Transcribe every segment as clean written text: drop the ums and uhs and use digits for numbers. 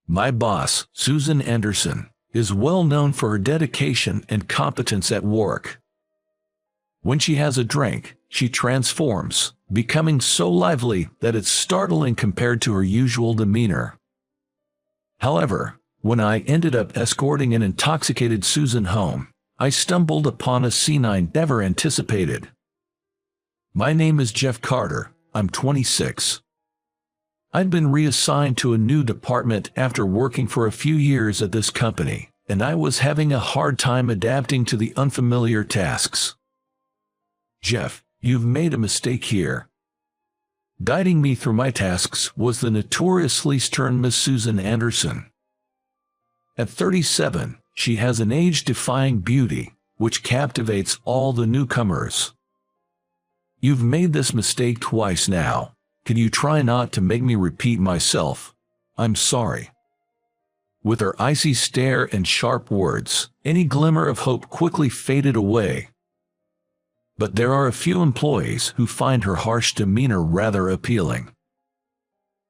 My boss, Susan Anderson, is well known for her dedication and competence at work. When she has a drink, she transforms, becoming so lively that it's startling compared to her usual demeanor. However, when I ended up escorting an intoxicated Susan home, I stumbled upon a scene I never anticipated. My name is Jeff Carter. I'm 26. I'd been reassigned to a new department after working for a few years at this company, and I was having a hard time adapting to the unfamiliar tasks. "Jeff, you've made a mistake here." Guiding me through my tasks was the notoriously stern Miss Susan Anderson. At 37, she has an age-defying beauty, which captivates all the newcomers. "You've made this mistake twice now. Can you try not to make me repeat myself? I'm sorry." With her icy stare and sharp words, any glimmer of hope quickly faded away. But there are a few employees who find her harsh demeanor rather appealing.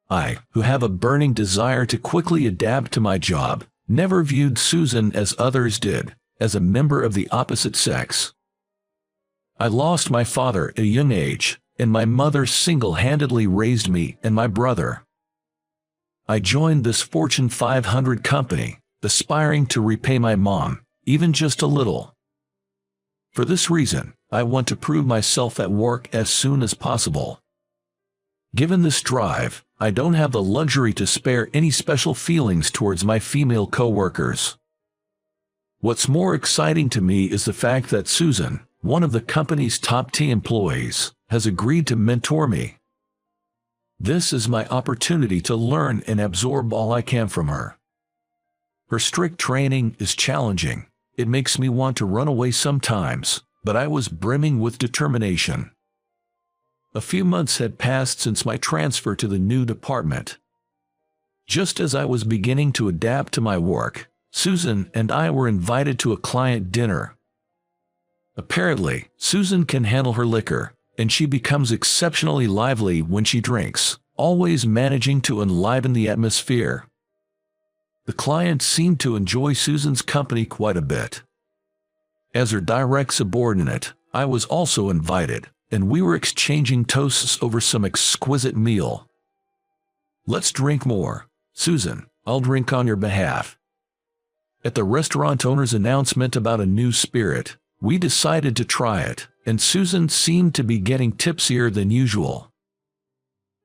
I, who have a burning desire to quickly adapt to my job, never viewed Susan as others did, as a member of the opposite sex. I lost my father at a young age, and my mother single-handedly raised me and my brother. I joined this Fortune 500 company, aspiring to repay my mom, even just a little. For this reason, I want to prove myself at work as soon as possible. Given this drive, I don't have the luxury to spare any special feelings towards my female coworkers. What's more exciting to me is the fact that Susan, one of the company's top 10 employees, has agreed to mentor me. This is my opportunity to learn and absorb all I can from her. Her strict training is challenging. It makes me want to run away sometimes, but I was brimming with determination. A few months had passed since my transfer to the new department. Just as I was beginning to adapt to my work, Susan and I were invited to a client dinner. Apparently, Susan can handle her liquor, and she becomes exceptionally lively when she drinks, always managing to enliven the atmosphere. The client seemed to enjoy Susan's company quite a bit. As her direct subordinate, I was also invited, and we were exchanging toasts over some exquisite meal. "Let's drink more. Susan, I'll drink on your behalf." At the restaurant owner's announcement about a new spirit, we decided to try it, and Susan seemed to be getting tipsier than usual.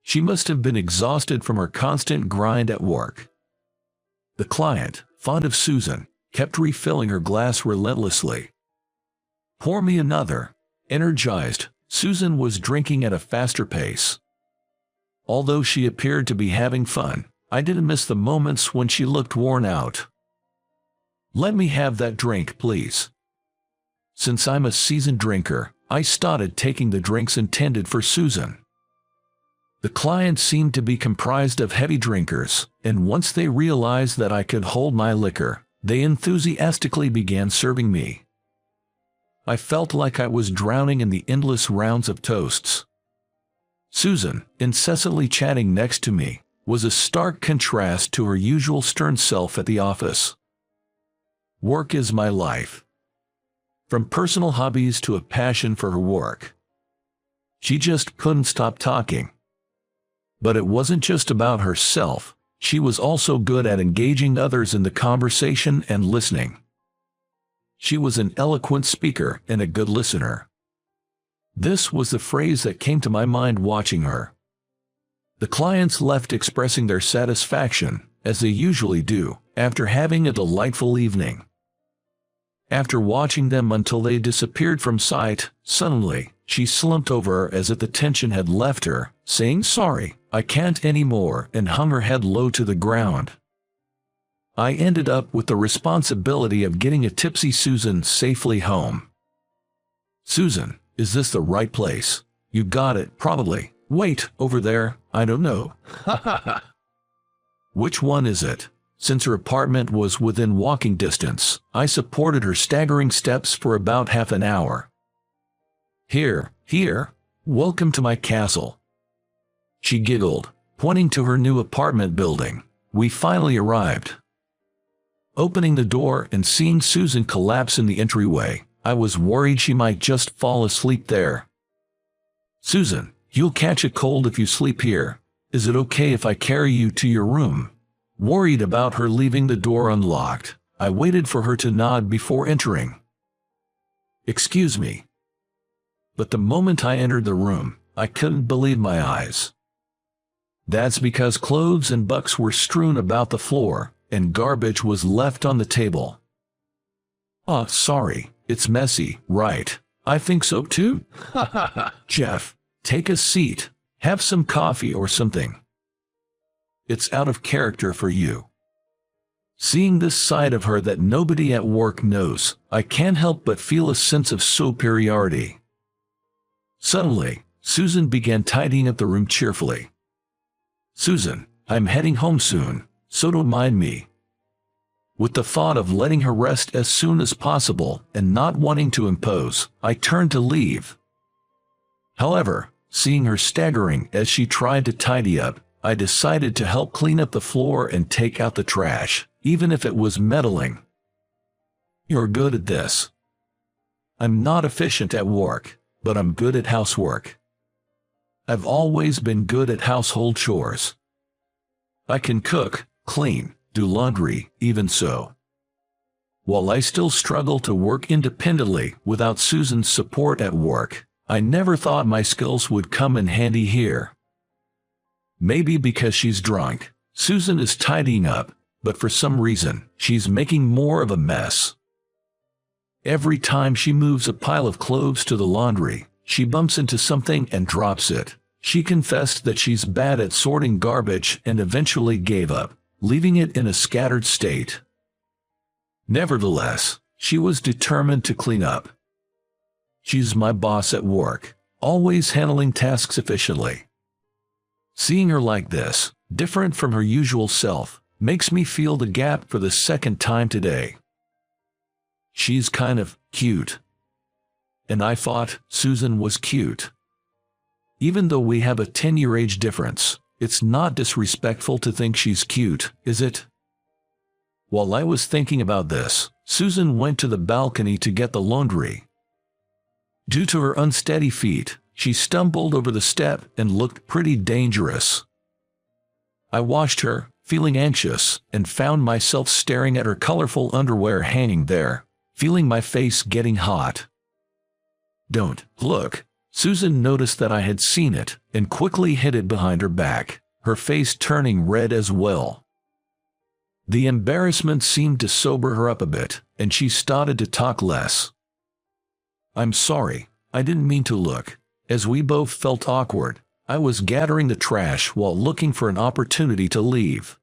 She must have been exhausted from her constant grind at work. The client, fond of Susan, kept refilling her glass relentlessly. "Pour me another." Energized, Susan was drinking at a faster pace. Although she appeared to be having fun, I didn't miss the moments when she looked worn out. "Let me have that drink, please." Since I'm a seasoned drinker, I started taking the drinks intended for Susan. The client seemed to be comprised of heavy drinkers, and once they realized that I could hold my liquor, they enthusiastically began serving me. I felt like I was drowning in the endless rounds of toasts. Susan, incessantly chatting next to me, was a stark contrast to her usual stern self at the office. Work is my life. From personal hobbies to a passion for her work. She just couldn't stop talking. But it wasn't just about herself, she was also good at engaging others in the conversation and listening. She was an eloquent speaker and a good listener. This was the phrase that came to my mind watching her. The clients left expressing their satisfaction, as they usually do, after having a delightful evening. After watching them until they disappeared from sight, suddenly, she slumped over as if the tension had left her, saying, "Sorry, I can't anymore," and hung her head low to the ground. I ended up with the responsibility of getting a tipsy Susan safely home. "Susan, is this the right place?" "You got it, probably. Wait, over there, I don't know." Ha ha ha. "Which one is it?" Since her apartment was within walking distance, I supported her staggering steps for about half an hour. Here, welcome to my castle." She giggled, pointing to her new apartment building. We finally arrived. Opening the door and seeing Susan collapse in the entryway, I was worried she might just fall asleep there. "Susan, you'll catch a cold if you sleep here. Is it okay if I carry you to your room?" Worried about her leaving the door unlocked, I waited for her to nod before entering. "Excuse me." But the moment I entered the room, I couldn't believe my eyes. That's because clothes and books were strewn about the floor, and garbage was left on the table. "Ah, sorry, it's messy, right? I think so too." "Jeff, take a seat. Have some coffee or something. It's out of character for you." Seeing this side of her that nobody at work knows, I can't help but feel a sense of superiority. Suddenly, Susan began tidying up the room cheerfully. "Susan, I'm heading home soon, so don't mind me." With the thought of letting her rest as soon as possible and not wanting to impose, I turned to leave. However, seeing her staggering as she tried to tidy up, I decided to help clean up the floor and take out the trash, even if it was meddling. "You're good at this." "I'm not efficient at work, but I'm good at housework. I've always been good at household chores. I can cook, clean, do laundry, even so." While I still struggle to work independently without Susan's support at work, I never thought my skills would come in handy here. Maybe because she's drunk, Susan is tidying up, but for some reason, she's making more of a mess. Every time she moves a pile of clothes to the laundry, she bumps into something and drops it. She confessed that she's bad at sorting garbage and eventually gave up, leaving it in a scattered state. Nevertheless, she was determined to clean up. She's my boss at work, always handling tasks efficiently. Seeing her like this, different from her usual self, makes me feel the gap for the second time today. She's kind of cute. And I thought Susan was cute. Even though we have a 10-year age difference, it's not disrespectful to think she's cute, is it? While I was thinking about this, Susan went to the balcony to get the laundry. Due to her unsteady feet, she stumbled over the step and looked pretty dangerous. I watched her, feeling anxious, and found myself staring at her colorful underwear hanging there, feeling my face getting hot. "Don't look." Susan noticed that I had seen it and quickly hid it behind her back, her face turning red as well. The embarrassment seemed to sober her up a bit, and she started to talk less. "I'm sorry, I didn't mean to look." As we both felt awkward, I was gathering the trash while looking for an opportunity to leave.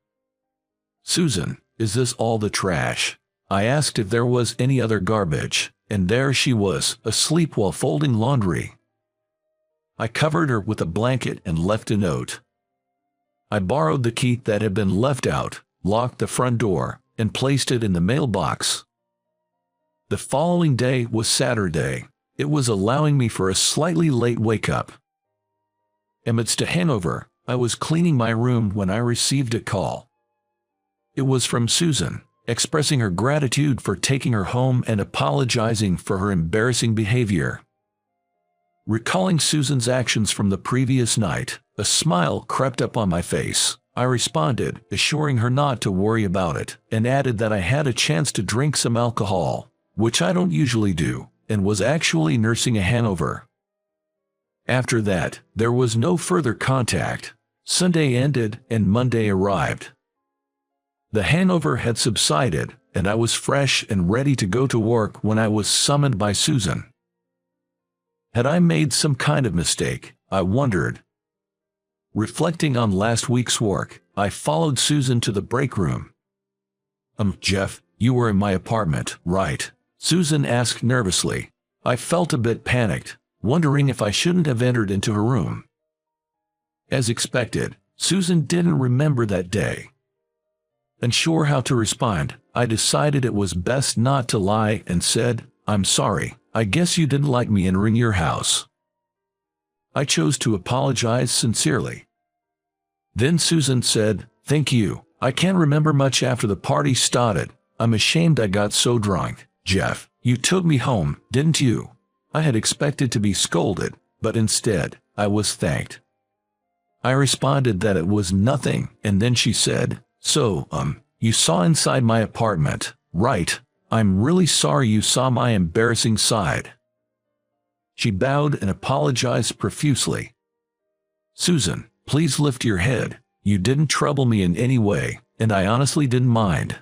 "Susan, is this all the trash?" I asked if there was any other garbage, and there she was, asleep while folding laundry. I covered her with a blanket and left a note. I borrowed the key that had been left out, locked the front door, and placed it in the mailbox. The following day was Saturday. It was allowing me for a slightly late wake-up. Amidst a hangover, I was cleaning my room when I received a call. It was from Susan, expressing her gratitude for taking her home and apologizing for her embarrassing behavior. Recalling Susan's actions from the previous night, a smile crept up on my face. I responded, assuring her not to worry about it, and added that I had a chance to drink some alcohol, which I don't usually do, and was actually nursing a hangover. After that, there was no further contact. Sunday ended and Monday arrived. The hangover had subsided, and I was fresh and ready to go to work when I was summoned by Susan. Had I made some kind of mistake, I wondered. Reflecting on last week's work, I followed Susan to the break room. Jeff, you were in my apartment, right?" Susan asked nervously. I felt a bit panicked, wondering if I shouldn't have entered into her room. As expected, Susan didn't remember that day. Unsure how to respond, I decided it was best not to lie and said, "I'm sorry, I guess you didn't like me entering your house." I chose to apologize sincerely. Then Susan said, "Thank you, I can't remember much after the party started. I'm ashamed I got so drunk. Jeff, you took me home, didn't you? I had expected to be scolded, but instead, I was thanked. I responded that it was nothing, and then she said, "So, you saw inside my apartment, right? I'm really sorry you saw my embarrassing side." She bowed and apologized profusely. "Susan, please lift your head. You didn't trouble me in any way, and I honestly didn't mind."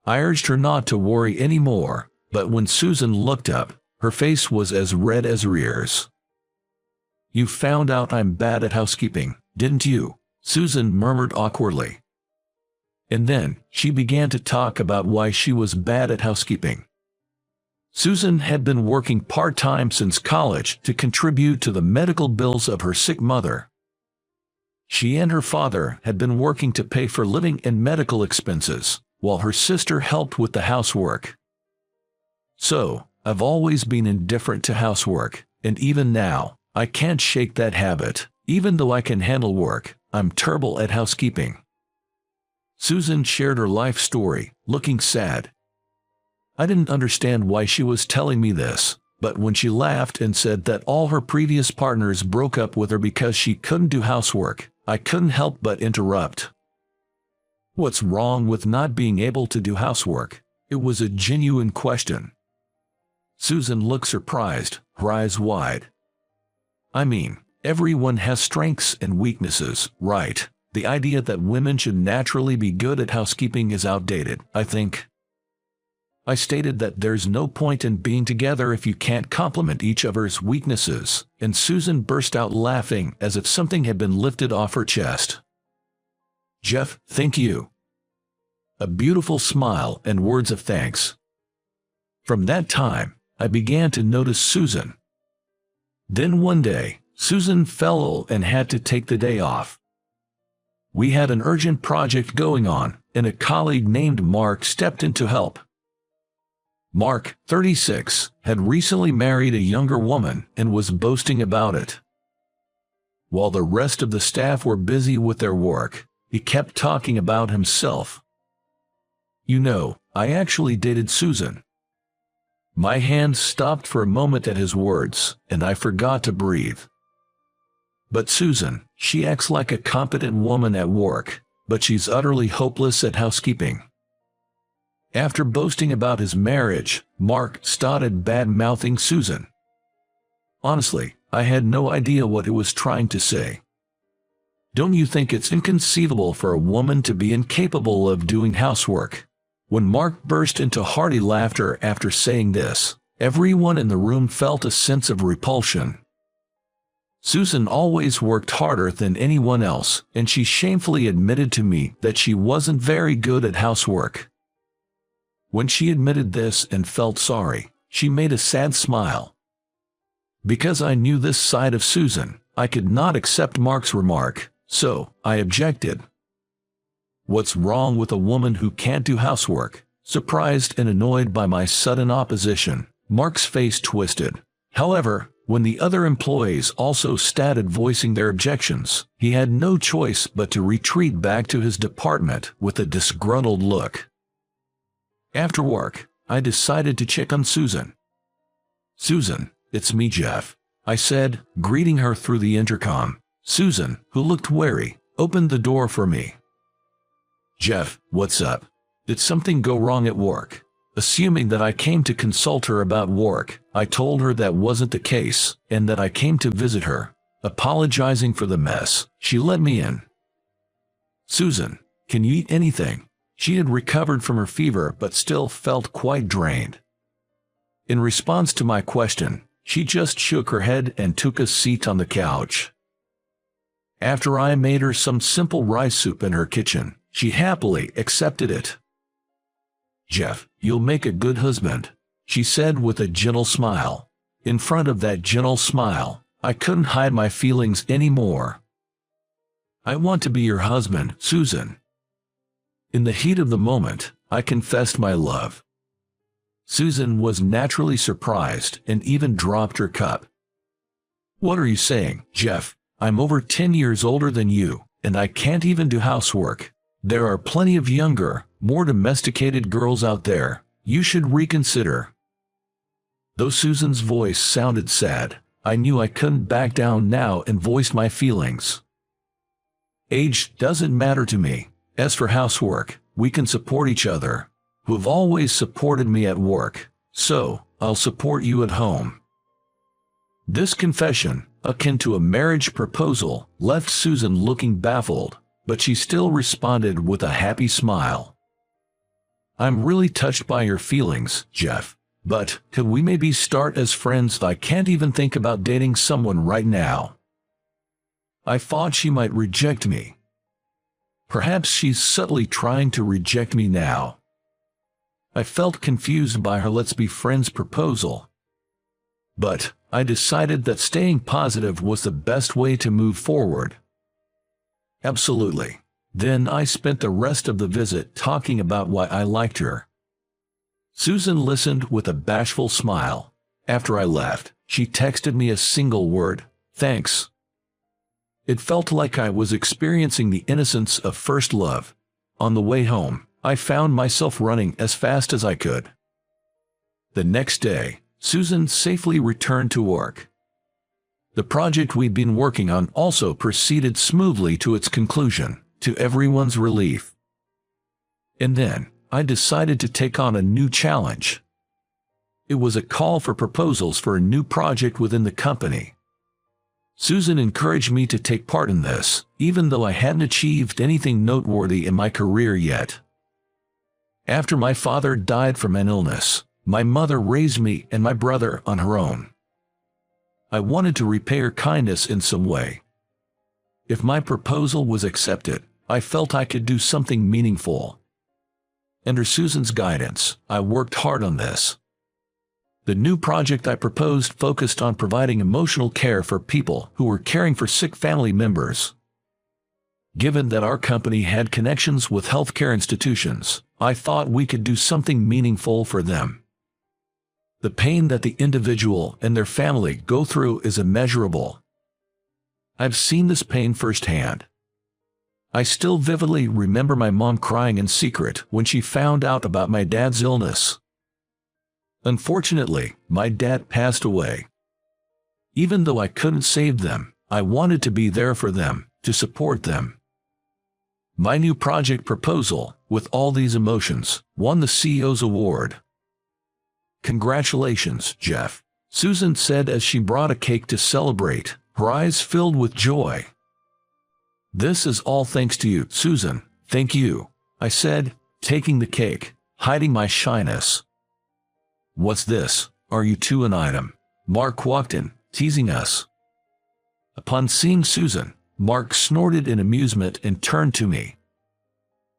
I urged her not to worry anymore, but when Susan looked up, her face was as red as her ears. "You found out I'm bad at housekeeping, didn't you?" Susan murmured awkwardly. And then, she began to talk about why she was bad at housekeeping. Susan had been working part-time since college to contribute to the medical bills of her sick mother. She and her father had been working to pay for living and medical expenses, while her sister helped with the housework. So, I've always been indifferent to housework, and even now, I can't shake that habit. Even though I can handle work, I'm terrible at housekeeping. Susan shared her life story, looking sad. I didn't understand why she was telling me this, but when she laughed and said that all her previous partners broke up with her because she couldn't do housework, I couldn't help but interrupt. What's wrong with not being able to do housework? It was a genuine question. Susan looked surprised, her eyes wide. I mean, everyone has strengths and weaknesses, right? The idea that women should naturally be good at housekeeping is outdated, I think. I stated that there's no point in being together if you can't complement each other's weaknesses, and Susan burst out laughing as if something had been lifted off her chest. "Jeff, thank you." A beautiful smile and words of thanks. From that time, I began to notice Susan. Then one day, Susan fell ill and had to take the day off. We had an urgent project going on, and a colleague named Mark stepped in to help. Mark, 36, had recently married a younger woman and was boasting about it. While the rest of the staff were busy with their work, he kept talking about himself. "You know, I actually dated Susan." My hand stopped for a moment at his words, and I forgot to breathe. "But Susan, she acts like a competent woman at work, but she's utterly hopeless at housekeeping." After boasting about his marriage, Mark started bad-mouthing Susan. Honestly, I had no idea what he was trying to say. Don't you think it's inconceivable for a woman to be incapable of doing housework? When Mark burst into hearty laughter after saying this, everyone in the room felt a sense of repulsion. Susan always worked harder than anyone else, and she shamefully admitted to me that she wasn't very good at housework. When she admitted this and felt sorry, she made a sad smile. Because I knew this side of Susan, I could not accept Mark's remark, so I objected. "What's wrong with a woman who can't do housework?" Surprised and annoyed by my sudden opposition, Mark's face twisted. However, when the other employees also started voicing their objections, he had no choice but to retreat back to his department with a disgruntled look. After work, I decided to check on Susan. "Susan, it's me, Jeff," I said, greeting her through the intercom. Susan, who looked wary, opened the door for me. "Jeff, what's up? Did something go wrong at work?" Assuming that I came to consult her about work, I told her that wasn't the case, and that I came to visit her. Apologizing for the mess, she let me in. "Susan, can you eat anything?" She had recovered from her fever but still felt quite drained. In response to my question, she just shook her head and took a seat on the couch. After I made her some simple rice soup in her kitchen, she happily accepted it. "Jeff, you'll make a good husband," she said with a gentle smile. In front of that gentle smile, I couldn't hide my feelings anymore. "I want to be your husband, Susan." In the heat of the moment, I confessed my love. Susan was naturally surprised and even dropped her cup. "What are you saying, Jeff? I'm over 10 years older than you, and I can't even do housework. There are plenty of younger, more domesticated girls out there. You should reconsider." Though Susan's voice sounded sad, I knew I couldn't back down now and voiced my feelings. "Age doesn't matter to me. As for housework, we can support each other. You've always supported me at work, so I'll support you at home." This confession, akin to a marriage proposal, left Susan looking baffled, but she still responded with a happy smile. "I'm really touched by your feelings, Jeff, but could we maybe start as friends? I can't even think about dating someone right now." I thought she might reject me. Perhaps she's subtly trying to reject me now. I felt confused by her "let's be friends" proposal. But I decided that staying positive was the best way to move forward. Absolutely. Then I spent the rest of the visit talking about why I liked her. Susan listened with a bashful smile. After I left, she texted me a single word: "Thanks." It felt like I was experiencing the innocence of first love. On the way home, I found myself running as fast as I could. The next day, Susan safely returned to work. The project we'd been working on also proceeded smoothly to its conclusion, to everyone's relief. And then, I decided to take on a new challenge. It was a call for proposals for a new project within the company. Susan encouraged me to take part in this, even though I hadn't achieved anything noteworthy in my career yet. After my father died from an illness, my mother raised me and my brother on her own. I wanted to repay her kindness in some way. If my proposal was accepted, I felt I could do something meaningful. Under Susan's guidance, I worked hard on this. The new project I proposed focused on providing emotional care for people who were caring for sick family members. Given that our company had connections with healthcare institutions, I thought we could do something meaningful for them. The pain that the individual and their family go through is immeasurable. I've seen this pain firsthand. I still vividly remember my mom crying in secret when she found out about my dad's illness. Unfortunately, my dad passed away. Even though I couldn't save them, I wanted to be there for them, to support them. My new project proposal, with all these emotions, won the CEO's award. "Congratulations, Jeff," Susan said as she brought a cake to celebrate, her eyes filled with joy. "This is all thanks to you, Susan." "Thank you," I said, taking the cake, hiding my shyness. "What's this? Are you two an item?" Mark walked in, teasing us. Upon seeing Susan, Mark snorted in amusement and turned to me.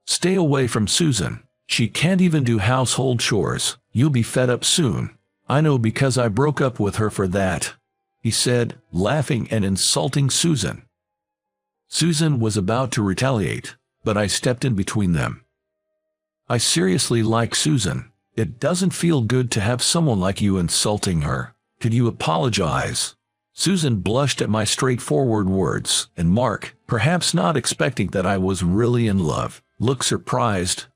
"Stay away from Susan. She can't even do household chores. You'll be fed up soon." "I know, because I broke up with her for that," he said, laughing and insulting Susan. Susan was about to retaliate, but I stepped in between them. "I seriously like Susan. It doesn't feel good to have someone like you insulting her. Could you apologize?" Susan blushed at my straightforward words, and Mark, perhaps not expecting that I was really in love, looked surprised.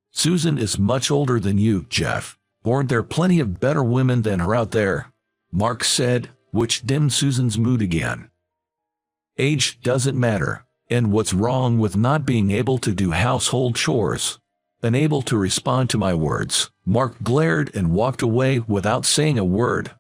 "Susan is much older than you, Jeff. Aren't there plenty of better women than her out there?" Mark said, which dimmed Susan's mood again. "Age doesn't matter, and what's wrong with not being able to do household chores?" Unable to respond to my words, Mark glared and walked away without saying a word.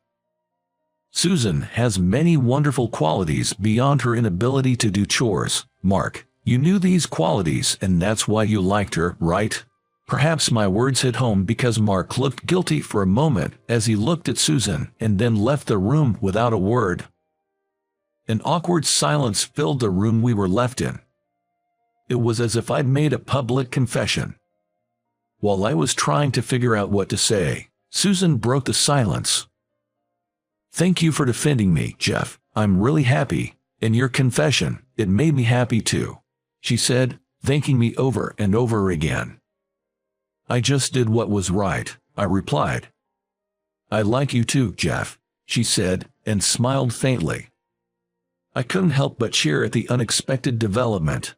"Susan has many wonderful qualities beyond her inability to do chores, Mark. You knew these qualities, and that's why you liked her, right?" Perhaps my words hit home because Mark looked guilty for a moment as he looked at Susan and then left the room without a word. An awkward silence filled the room we were left in. It was as if I'd made a public confession. While I was trying to figure out what to say, Susan broke the silence. "Thank you for defending me, Jeff. I'm really happy, and your confession, it made me happy too," she said, thanking me over and over again. "I just did what was right," I replied. "I like you too, Jeff," she said, and smiled faintly. I couldn't help but cheer at the unexpected development.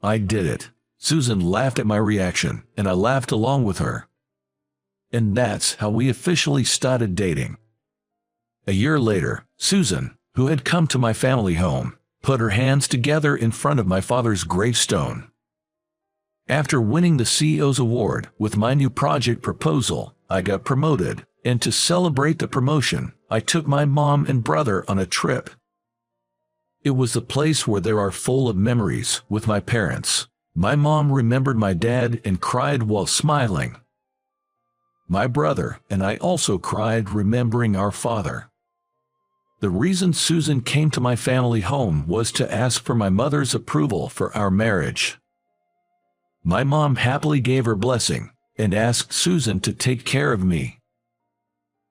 I did it. Susan laughed at my reaction, and I laughed along with her. And that's how we officially started dating. A year later, Susan, who had come to my family home, put her hands together in front of my father's gravestone. After winning the CEO's award with my new project proposal, I got promoted, and to celebrate the promotion, I took my mom and brother on a trip. It was a place where there are full of memories with my parents. My mom remembered my dad and cried while smiling. My brother and I also cried remembering our father. The reason Susan came to my family home was to ask for my mother's approval for our marriage. My mom happily gave her blessing and asked Susan to take care of me.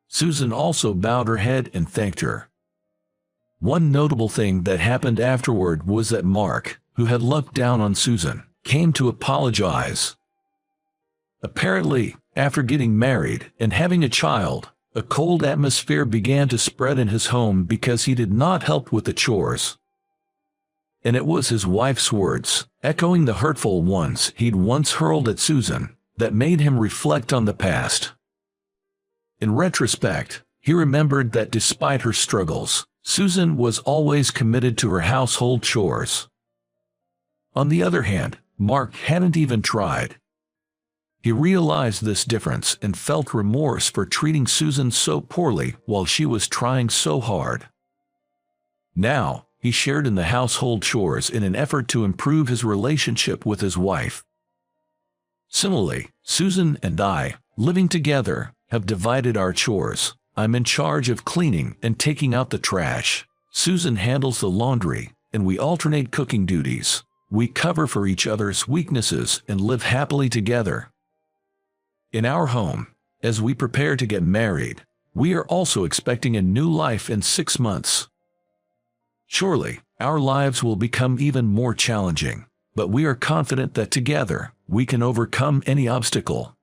Susan also bowed her head and thanked her. One notable thing that happened afterward was that Mark, who had looked down on Susan, came to apologize. Apparently, after getting married and having a child, a cold atmosphere began to spread in his home because he did not help with the chores. And it was his wife's words, echoing the hurtful ones he'd once hurled at Susan, that made him reflect on the past. In retrospect, he remembered that despite her struggles, Susan was always committed to her household chores. On the other hand, Mark hadn't even tried. He realized this difference and felt remorse for treating Susan so poorly while she was trying so hard. Now, he shared in the household chores in an effort to improve his relationship with his wife. Similarly, Susan and I, living together, have divided our chores. I'm in charge of cleaning and taking out the trash. Susan handles the laundry, and we alternate cooking duties. We cover for each other's weaknesses and live happily together. In our home, as we prepare to get married, we are also expecting a new life in 6 months. Surely, our lives will become even more challenging, but we are confident that together, we can overcome any obstacle.